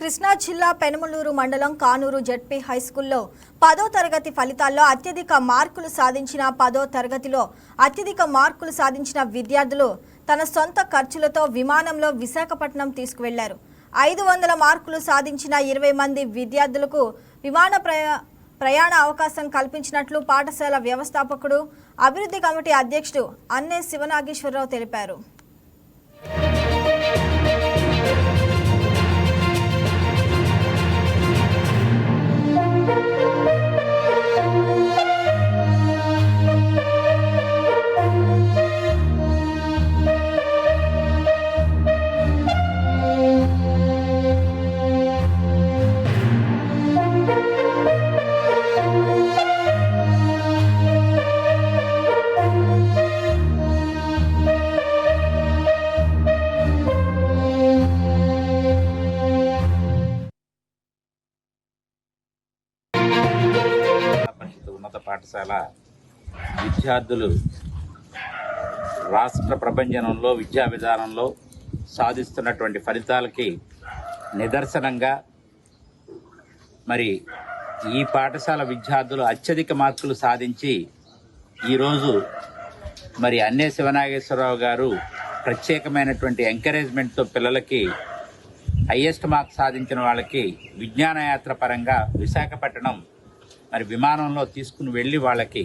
కృష్ణా జిల్లా పెనుమలూరు మండలం కానూరు జెడ్పీ హైస్కూల్లో 10వ తరగతి ఫలితాల్లో అత్యధిక మార్కులు సాధించిన 10వ తరగతిలో అత్యధిక మార్కులు సాధించిన విద్యార్థులు తన సొంత ఖర్చులతో విమానంలో విశాఖపట్నం తీసుకువెళ్లారు. 500 మార్కులు సాధించిన 20 మంది విద్యార్థులకు విమాన ప్రయాణ అవకాశం కల్పించినట్లు పాఠశాల వ్యవస్థాపకుడు అభివృద్ధి కమిటీ అధ్యక్షుడు అన్నే శివనాగేశ్వరరావు తెలిపారు. ఉన్నత పాఠశాల విద్యార్థులు రాష్ట్ర ప్రభంజనంలో విద్యా విధానంలో సాధిస్తున్నటువంటి ఫలితాలకి నిదర్శనంగా మరి ఈ పాఠశాల విద్యార్థులు అత్యధిక మార్కులు సాధించి ఈరోజు మరి అన్నే శివనాగేశ్వరరావు గారు ప్రత్యేకమైనటువంటి ఎంకరేజ్మెంట్తో పిల్లలకి హైయెస్ట్ మార్క్స్ సాధించిన వాళ్ళకి విజ్ఞాన యాత్ర పరంగా విశాఖపట్నం మరి విమానంలో తీసుకుని వెళ్ళి వాళ్ళకి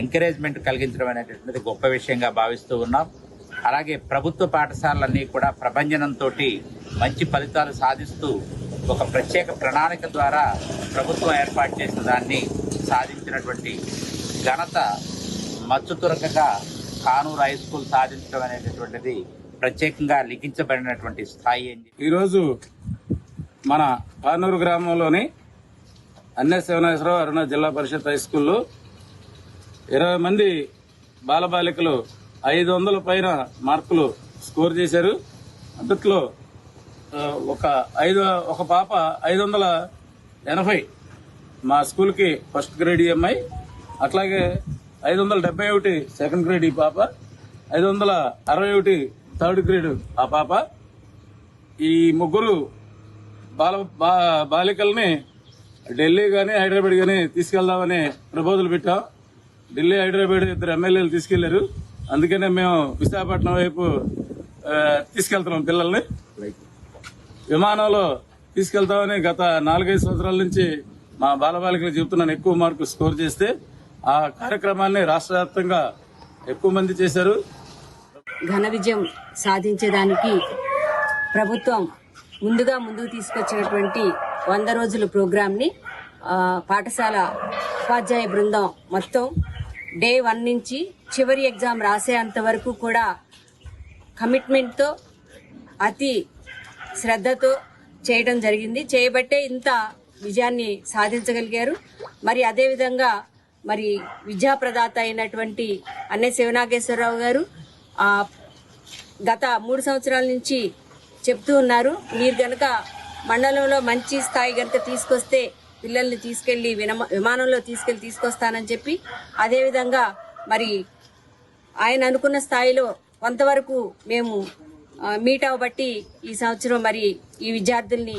ఎంకరేజ్మెంట్ కలిగించడం అనేటటువంటిది గొప్ప విషయంగా భావిస్తూ ఉన్నాం. అలాగే ప్రభుత్వ పాఠశాలలన్నీ కూడా ప్రభంజనంతో మంచి ఫలితాలు సాధిస్తూ ఒక ప్రత్యేక ప్రణాళిక ద్వారా ప్రభుత్వం ఏర్పాటు చేసిన దాన్ని సాధించినటువంటి ఘనత మచ్చుతురకగా కానూరు హై స్కూల్ సాధించడం అనేటటువంటిది ప్రత్యేకంగా లిఖించబడినటువంటి స్థాయి. ఈరోజు మన కానూరు గ్రామంలోని అన్నే శివనాగేశ్వరరావు అరుణ జిల్లా పరిషత్ హై స్కూల్లో 20 మంది బాలబాలికలు 500 పైన మార్కులు స్కోర్ చేశారు. అందుట్లో ఒక పాప 580 మా స్కూల్కి ఫస్ట్ గ్రేడ్ ఈఎంఐ, అట్లాగే 571 సెకండ్ గ్రేడ్ ఈ పాప, 561 థర్డ్ గ్రేడ్ ఆ పాప. ఈ ముగ్గురు బాలికల్ని ఢిల్లీ కానీ హైదరాబాద్ కానీ తీసుకెళ్దామని ప్రపోజల్ పెట్టాం. ఢిల్లీ హైదరాబాద్ 2 ఎమ్మెల్యేలు తీసుకెళ్లారు. అందుకనే మేము విశాఖపట్నం వైపు తీసుకెళ్తున్నాం పిల్లల్ని. విమానంలో తీసుకెళ్తామని గత 4-5 సంవత్సరాల నుంచి మా బాలబాలికలు చెబుతున్నాను. ఎక్కువ మార్కులు స్కోర్ చేస్తే ఆ కార్యక్రమాన్ని రాష్ట్ర వ్యాప్తంగా ఎక్కువ మంది చేశారు. ఘన విజయం సాధించేదానికి ప్రభుత్వం ముందుకు తీసుకొచ్చినటువంటి 100 రోజుల ప్రోగ్రామ్ ని పాఠశాల ఉపాధ్యాయ బృందం మొత్తం డే 1 నుంచి చివరి ఎగ్జామ్ రాసేంత వరకు కూడా కమిట్మెంట్ తో అతి శ్రద్ధతో చేయడం జరిగింది. చేయబట్టే ఇంత విజయాన్ని సాధించగలిగారు. మరి అదేవిధంగా మరి విద్యా ప్రదాత అయినటువంటి అన్నే శివనాగేశ్వరరావు గారు గత 3 సంవత్సరాల నుంచి చెప్తూ ఉన్నారు, మీరు గనక మండలంలో మంచి స్థాయి గనక తీసుకొస్తే పిల్లల్ని తీసుకెళ్లి విమానంలో తీసుకొస్తానని చెప్పి, అదేవిధంగా మరి ఆయన అనుకున్న స్థాయిలో కొంతవరకు మేము మీట్ అవ్వబట్టి ఈ సంవత్సరం మరి ఈ విద్యార్థుల్ని